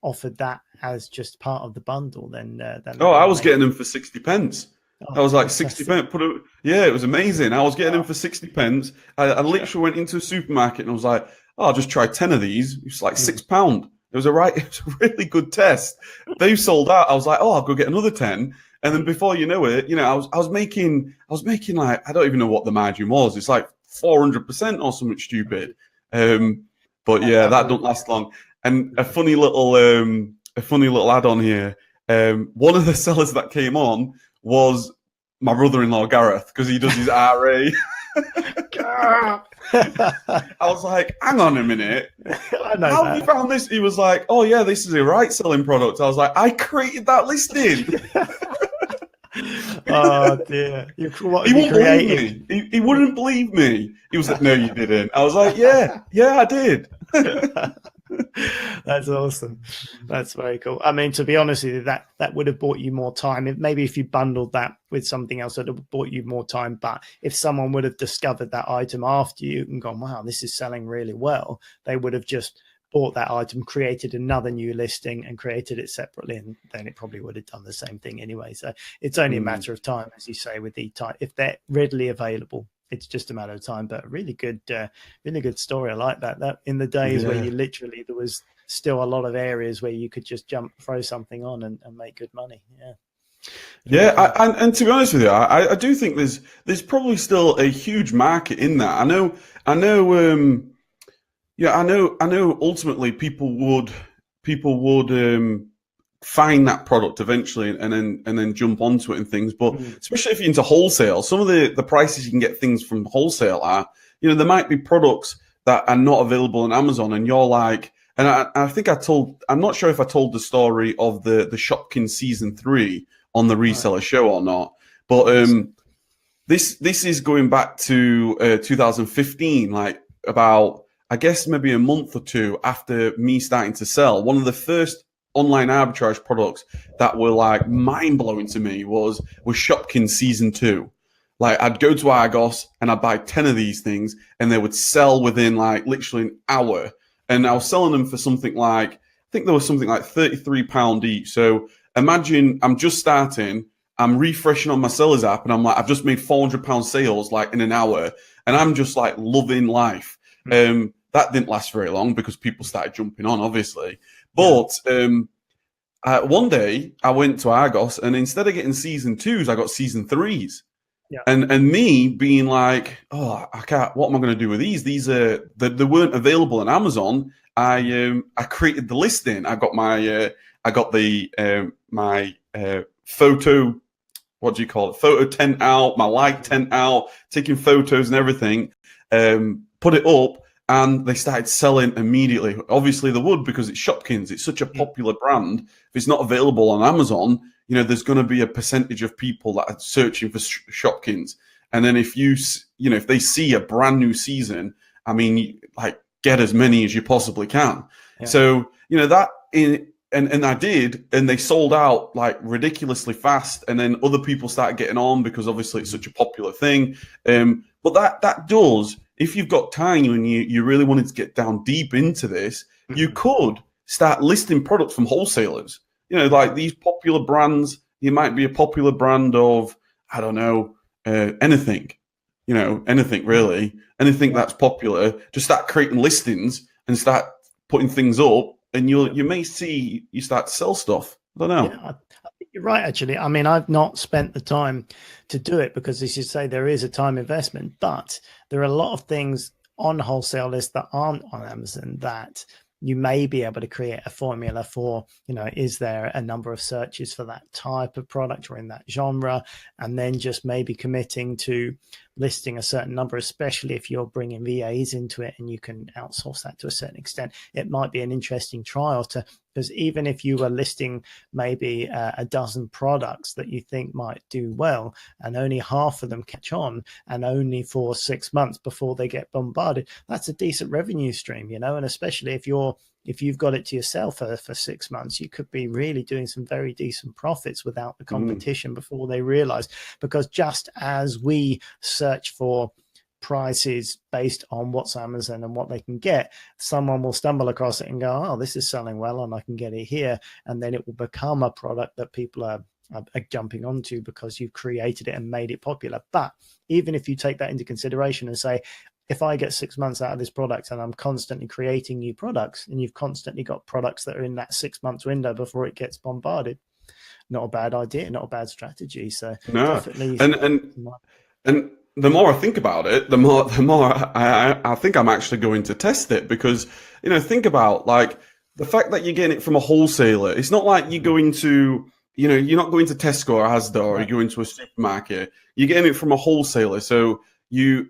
offered that as just part of the bundle. Then I was getting them for 60 pence. I was like, 60 pence. It was amazing. I was getting them for 60 pence. I literally went into a supermarket and I was like, I'll just try 10 of these. It's like £6. It was a really good test. They sold out. I was like, I'll go get another 10. And then before you know it, I was making like, I don't even know what the margin was. It's like 400% or something stupid. But yeah, that don't last long. And a funny little add on here. One of the sellers that came on was my brother-in-law Gareth, because he does his RA. I was like, hang on a minute. How have you found this? He was like, oh yeah, this is a right selling product. I was like, I created that listing. Oh dear. He wouldn't believe me. He wouldn't believe me. He was like, no, you didn't. I was like, yeah, I did. That's awesome. That's very cool. I mean, to be honest with you, that would have bought you more time. Maybe if you bundled that with something else, it would have bought you more time. But if someone would have discovered that item after you and gone, wow, this is selling really well, they would have just bought that item, created another new listing and created it separately, and then it probably would have done the same thing anyway. So it's only a matter of time, as you say, with the type. If they're readily available, it's just a matter of time. But really good story. I like that. That in the days where there was still a lot of areas where you could just throw something on and make good money. And to be honest with you, I do think there's probably still a huge market in that. I know. Ultimately, people would find that product eventually and then jump onto it and things. But especially if you're into wholesale, some of the prices you can get things from wholesale are, you know, there might be products that are not available on Amazon, and you're like, and I think I'm not sure if I told the story of the Shopkins season 3 on the Reseller Show or not, but this is going back to 2015, like about, I guess maybe a month or two after me starting to sell. One of the first online arbitrage products that were like mind blowing to me was Shopkins season 2. Like, I'd go to Argos and I'd buy 10 of these things, and they would sell within like literally an hour. And I was selling them for something like, I think there was something like £33 each. So imagine I'm just starting, I'm refreshing on my sellers app, and I'm like, I've just made £400 sales like in an hour, and I'm just like loving life. That didn't last very long because people started jumping on, obviously. But one day I went to Argos, and instead of getting season 2s, I got season 3s. Yeah. And me being like, oh, I can't. What am I going to do with these? These they weren't available on Amazon. I created the listing. I got my my photo. What do you call it? Photo tent out. My light tent out. Taking photos and everything. Put it up, and they started selling immediately. Obviously, they would, because it's Shopkins. It's such a popular brand. If it's not available on Amazon, you know, there's going to be a percentage of people that are searching for Shopkins. And then if if they see a brand new season, I mean, like, get as many as you possibly can. Yeah. So, you know, and I did, and they sold out like ridiculously fast. And then other people started getting on because obviously it's such a popular thing. But that does, if you've got time and you really wanted to get down deep into this, you could start listing products from wholesalers. You know, like these popular brands, you might be a popular brand of, I don't know, anything, you know, anything really, anything that's popular. Just start creating listings and start putting things up, and you may see you start to sell stuff. I don't know. Yeah, I think you're right, actually. I mean, I've not spent the time to do it because, as you say, there is a time investment, but there are a lot of things on wholesale lists that aren't on Amazon that you may be able to create a formula for, you know, is there a number of searches for that type of product or in that genre, and then just maybe committing to listing a certain number, especially if you're bringing VAs into it and you can outsource that to a certain extent. It might be an interesting trial because even if you were listing maybe a dozen products that you think might do well, and only half of them catch on, and only for 6 months before they get bombarded, that's a decent revenue stream, you know. And especially if you've got it to yourself for 6 months, you could be really doing some very decent profits without the competition before they realize. Because just as we search for prices based on what's Amazon and what they can get, someone will stumble across it and go, oh, this is selling well and I can get it here. And then it will become a product that people are jumping onto because you've created it and made it popular. But even if you take that into consideration and say, if I get 6 months out of this product and I'm constantly creating new products, and you've constantly got products that are in that 6 months window before it gets bombarded, not a bad idea, not a bad strategy. So no, definitely. And the more I think about it, the more I think I'm actually going to test it, because, you know, think about like the fact that you're getting it from a wholesaler. It's not like you're going to, you know, you're not going to Tesco or Asda or you're going to a supermarket. You're getting it from a wholesaler. So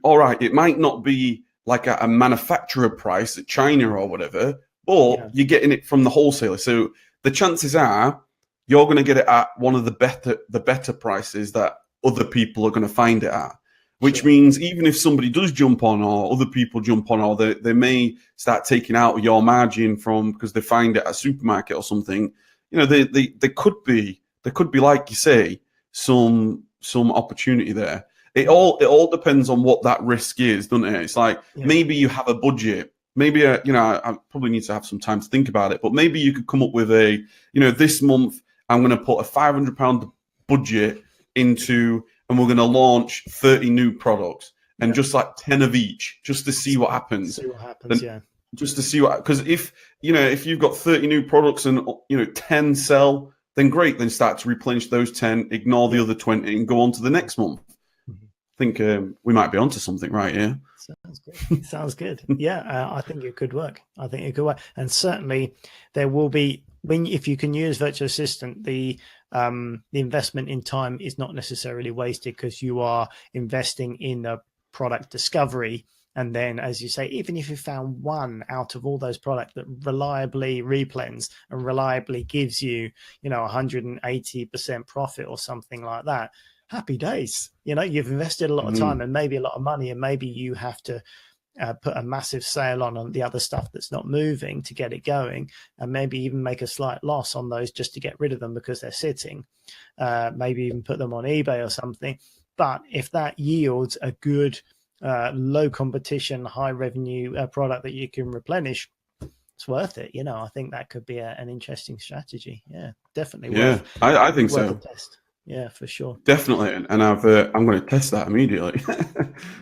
all right, it might not be like a manufacturer price at China or whatever, but you're getting it from the wholesaler. So the chances are you're going to get it at one of the better prices that other people are going to find it at. Which means even if somebody does jump on, or other people jump on, or they may start taking out your margin from because they find it at a supermarket or something, you know, they could be like you say, some opportunity there. It all depends on what that risk is, doesn't it? It's like maybe you have a budget. Maybe you know, I probably need to have some time to think about it, but maybe you could come up with a, you know, this month I'm going to put a £500 budget into, and we're going to launch 30 new products, and just like 10 of each, just to see what happens. See what happens, Just to see what, because if you've got 30 new products and, you know, 10 sell, then great, then start to replenish those 10, ignore the other 20 and go on to the next month. I think we might be onto something right here. Sounds good. Sounds good. Yeah, I think it could work. And certainly there will be if you can use virtual assistant, the investment in time is not necessarily wasted, because you are investing in the product discovery. And then, as you say, even if you found one out of all those products that reliably replens and reliably gives you, 180% profit or something like that, happy days. You've invested a lot of time and maybe a lot of money, and maybe you have to put a massive sale on the other stuff that's not moving to get it going, and maybe even make a slight loss on those just to get rid of them because they're sitting. Maybe even put them on eBay or something. But if that yields a good low competition, high revenue product that you can replenish, it's worth it. I think that could be an interesting strategy. Yeah, definitely. Yeah, I think so. A test. Yeah, for sure. Definitely, and I'm going to test that immediately.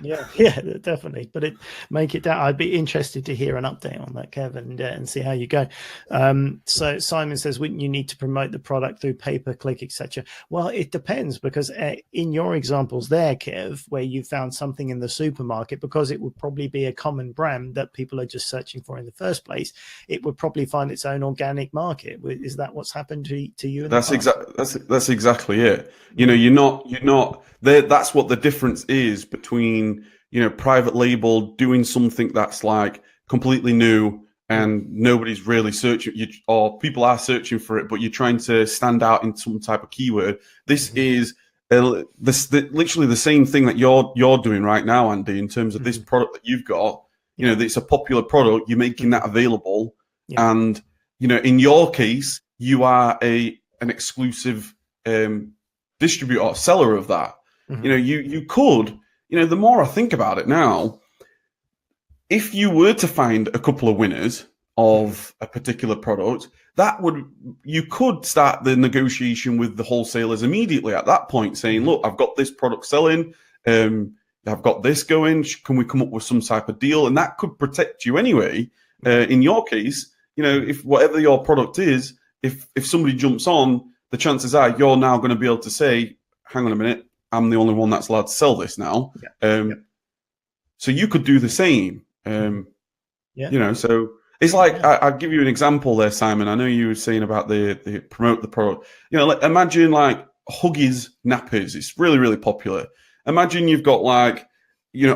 yeah, definitely. But make it down. I'd be interested to hear an update on that, Kevin, and see how you go. So Simon says, wouldn't you need to promote the product through pay-per-click, etc.? Well, it depends, because in your examples there, Kev, where you found something in the supermarket, because it would probably be a common brand that people are just searching for in the first place, it would probably find its own organic market. Is that what's happened to you? That's exactly it. You're not there. That's what the difference is between, private label doing something that's like completely new and nobody's really searching, or people are searching for it, but you're trying to stand out in some type of keyword. This is literally the same thing that you're doing right now, Andy, in terms of this product that you've got. It's a popular product. You're making that available, and in your case, you are an exclusive distributor or seller of that. You could, the more I think about it now, if you were to find a couple of winners of a particular product, you could start the negotiation with the wholesalers immediately at that point, saying, look, I've got this product selling, I've got this going, can we come up with some type of deal? And that could protect you anyway. In your case, if whatever your product is, if somebody jumps on, the chances are you're now going to be able to say, hang on a minute, I'm the only one that's allowed to sell this now. So you could do the same. So it's like, I'll give you an example there, Simon. I know you were saying about the promote the product. Imagine like Huggies nappies. It's really, really popular. Imagine you've got like,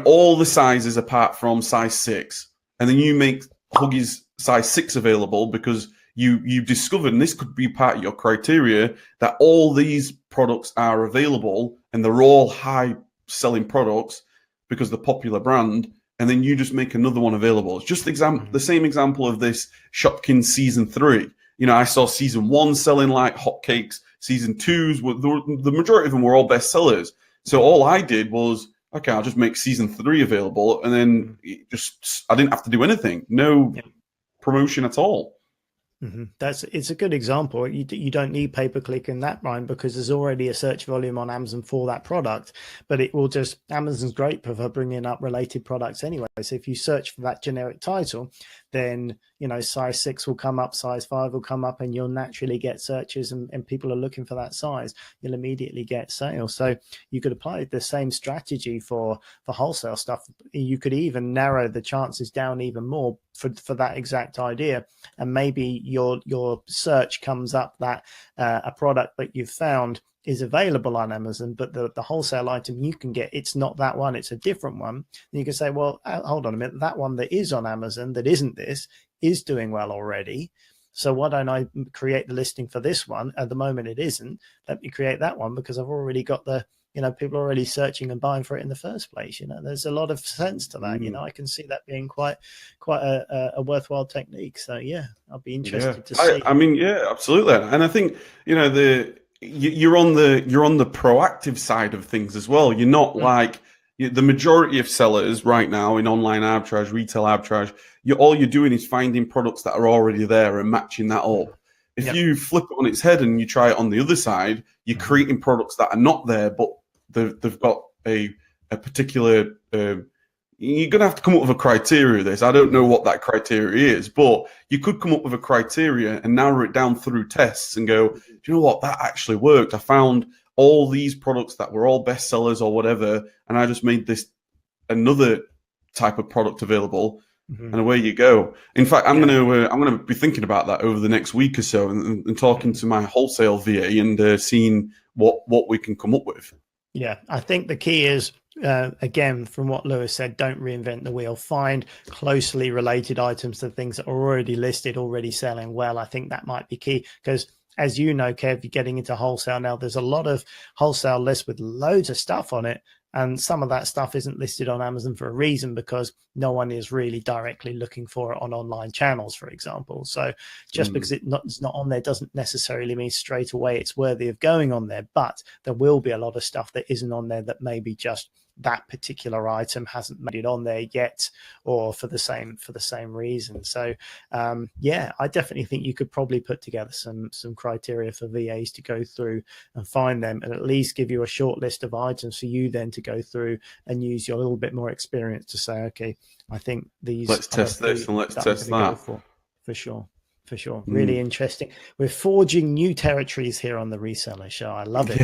all the sizes apart from size 6, and then you make Huggies size 6 available because you've discovered, and this could be part of your criteria, that all these products are available and they're all high selling products because the popular brand, and then you just make another one available. It's just the same example of this Shopkins season 3. I saw season 1 selling like hotcakes. Season 2s the majority of them were all bestsellers. So all I did was, okay, I'll just make season 3 available, and then I didn't have to do anything. No promotion at all. It's a good example. You don't need pay-per-click in that mind, because there's already a search volume on Amazon for that product, but it will Amazon's great for bringing up related products anyway. So if you search for that generic title, then size 6 will come up, size 5 will come up, and you'll naturally get searches, and people are looking for that size. You'll immediately get sales. So you could apply the same strategy for wholesale stuff. You could even narrow the chances down even more for that exact idea, and maybe your search comes up that a product that you've found is available on Amazon, but the wholesale item you can get, it's not that one, it's a different one. And you can say, well, hold on a minute, that one that is on Amazon that isn't this is doing well already. So why don't I create the listing for this one? At the moment it isn't. Let me create that one, because I've already got people are already searching and buying for it in the first place. There's a lot of sense to that. I can see that being quite a worthwhile technique. So yeah, I'll be interested to see. I mean, yeah, absolutely. And I think you're on the proactive side of things as well. You're not like the majority of sellers right now in online arbitrage, retail arbitrage. All you're doing is finding products that are already there and matching that up. If you flip it on its head and you try it on the other side, you're creating products that are not there, but they've got a particular. You're going to have to come up with a criteria of this. I don't know what that criteria is, but you could come up with a criteria and narrow it down through tests and go, do you know what? That actually worked. I found all these products that were all bestsellers or whatever, and I just made this another type of product available. and away you go. In fact, I'm going to be thinking about that over the next week or so, and talking to my wholesale VA and seeing what we can come up with. Yeah, I think the key is, again, from what Lewis said, don't reinvent the wheel. Find closely related items to things that are already listed, already selling well. I think that might be key because, as you know, Kev, you're getting into wholesale now. There's a lot of wholesale lists with loads of stuff on it. And some of that stuff isn't listed on Amazon for a reason, because no one is really directly looking for it on online channels, for example. So just because it's not on there doesn't necessarily mean straight away it's worthy of going on there. But there will be a lot of stuff that isn't on there that maybe just that particular item hasn't made it on there yet, or for the same reason. So I definitely think you could probably put together some criteria for VAs to go through and find them, and at least give you a short list of items for you then to go through and use your little bit more experience to say, okay, I think these, let's test this and let's test that. For sure. Really interesting. We're forging new territories here on the Reseller Show. I love it.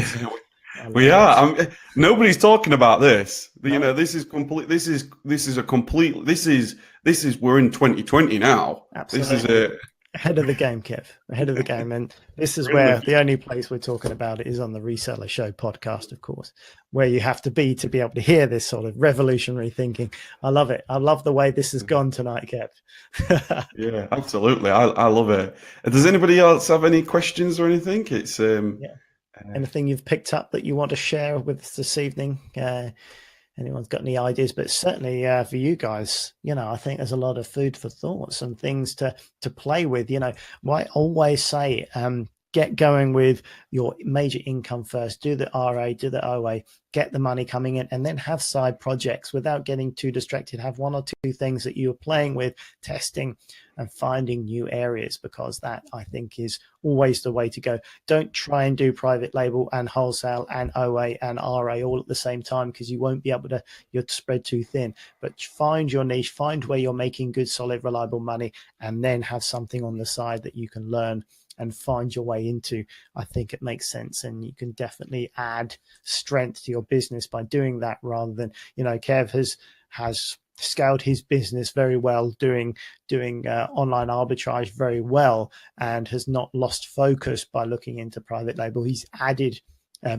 We are. Nobody's talking about this. No. You know, this is complete. This is we're in 2020 now. Absolutely. This is ahead of the game, Kev. Ahead of the game, and this is where the only place we're talking about it is on the Reseller Show podcast, of course, where you have to be able to hear this sort of revolutionary thinking. I love it. I love the way this has gone tonight, Kev. Yeah, absolutely. I love it. Does anybody else have any questions or anything? It's anything you've picked up that you want to share with us this evening? Anyone's got any ideas? But certainly for you guys, I think there's a lot of food for thought, some things to play with. I always say, get going with your major income first. Do the RA, do the OA, get the money coming in, and then have side projects without getting too distracted. Have one or two things that you're playing with, testing and finding new areas, because that, I think, is always the way to go. Don't try and do private label and wholesale and OA and RA all at the same time, because you won't be able to, you'll spread too thin. But find your niche, find where you're making good, solid, reliable money, and then have something on the side that you can learn and find your way into. I think it makes sense, and you can definitely add strength to your business by doing that, rather than, Kev has scaled his business very well, doing online arbitrage very well, and has not lost focus by looking into private label. He's added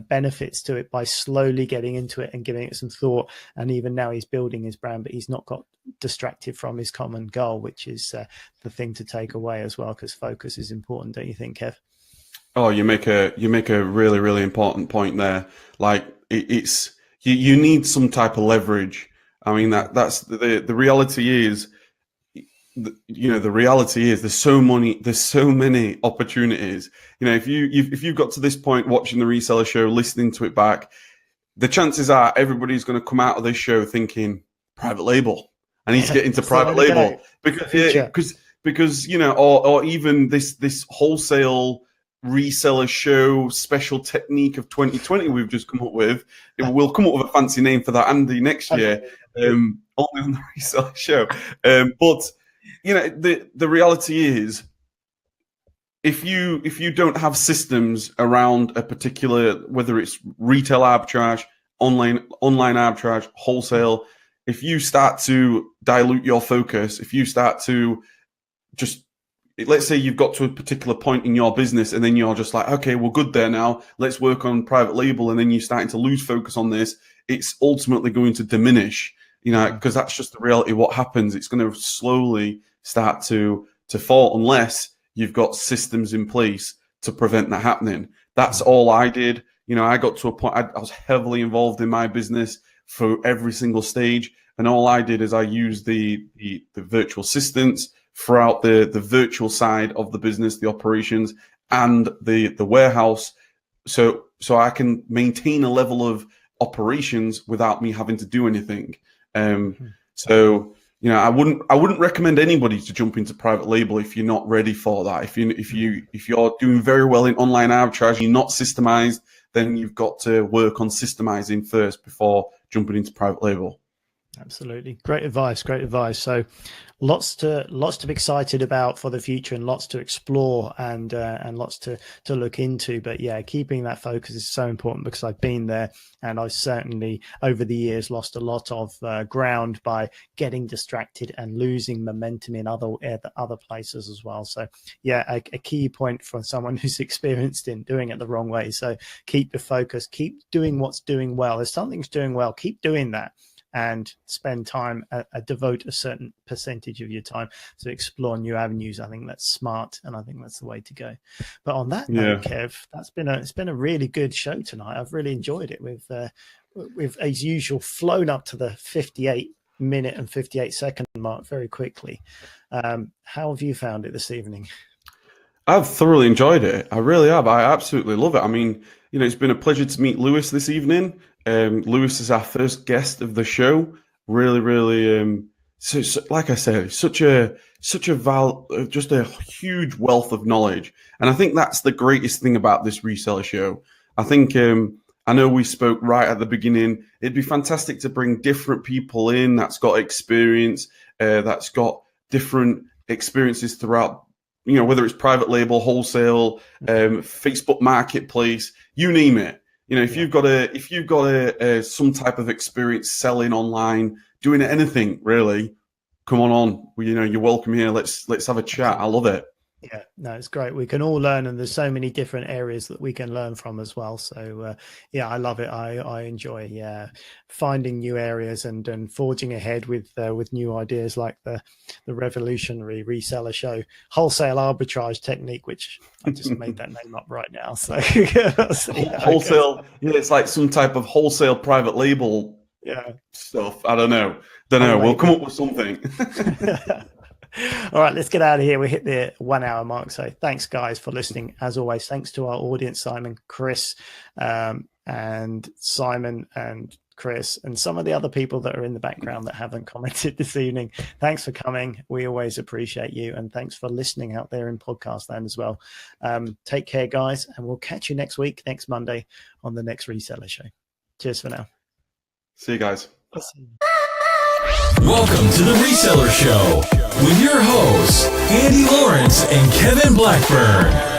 benefits to it by slowly getting into it and giving it some thought, and even now he's building his brand, but he's not got distracted from his common goal, which is the thing to take away as well, because focus is important, don't you think, Kev? Oh, you make a really, really important point there. Like, it's you need some type of leverage. I mean, that's the reality is, the reality is there's so many opportunities. If you've got to this point watching the Reseller Show, listening to it back, the chances are everybody's going to come out of this show thinking private label. I need to get into private label because or even this wholesale Reseller Show special technique of 2020 we've just come up with. We'll come up with a fancy name for that, Andy, next year, only on the Reseller Show. But the reality is, if you don't have systems around a particular, whether it's retail arbitrage, online arbitrage, wholesale, if you start to dilute your focus, if you start to just, let's say you've got to a particular point in your business and then you're just like, okay, we're good there now, let's work on private label, and then you're starting to lose focus on this, it's ultimately going to diminish, because that's just the reality of what happens. It's going to slowly start to fall unless you've got systems in place to prevent that happening. That's all I did. I got to a point, I was heavily involved in my business for every single stage, and all I did is I used the virtual assistants throughout the virtual side of the business, the operations, and the warehouse, so I can maintain a level of operations without me having to do anything. So I wouldn't recommend anybody to jump into private label if you're not ready for that. If you're doing very well in online arbitrage, you're not systemized, then you've got to work on systemizing first before jumping into private label. Absolutely. Great advice. Great advice. So lots to be excited about for the future, and lots to explore, and lots to look into. But yeah, keeping that focus is so important, because I've been there, and I've certainly over the years lost a lot of ground by getting distracted and losing momentum in other places as well. So yeah, a key point for someone who's experienced in doing it the wrong way. So keep the focus, keep doing what's doing well. If something's doing well, keep doing that, and spend time, devote a certain percentage of your time to explore new avenues. I think that's smart, and I think that's the way to go. But on that note, Kev, it's been a really good show tonight. I've really enjoyed it. We've as usual flown up to the 58-minute and 58-second mark very quickly. How have you found it this evening? I've thoroughly enjoyed it. I really have. I absolutely love it. I mean, it's been a pleasure to meet Lewis this evening. Lewis is our first guest of the show. Really, really, so like I said, just a huge wealth of knowledge. And I think that's the greatest thing about this Reseller Show. I think, I know we spoke right at the beginning. It'd be fantastic to bring different people in that's got experience, that's got different experiences throughout, whether it's private label, wholesale, Facebook marketplace, you name it. If you've got some type of experience selling online, doing anything really, come on. You're welcome here. Let's have a chat. I love it. Yeah, no, it's great. We can all learn, and there's so many different areas that we can learn from as well. So yeah, I love it. I enjoy finding new areas and forging ahead with new ideas, like the revolutionary Reseller Show wholesale arbitrage technique, which I just made that name up right now. So wholesale, it's like some type of wholesale private label stuff. I don't know. We'll come up with something. All right, let's get out of here. We hit the 1 hour mark. So thanks, guys, for listening. As always, thanks to our audience, Simon, Chris, and Simon and Chris, and some of the other people that are in the background that haven't commented this evening. Thanks for coming. We always appreciate you. And thanks for listening out there in podcast land as well. Take care, guys. And we'll catch you next week, next Monday, on the next Reseller Show. Cheers for now. See you guys. Welcome to the Reseller Show with your hosts, Andy Lawrence and Kevin Blackburn.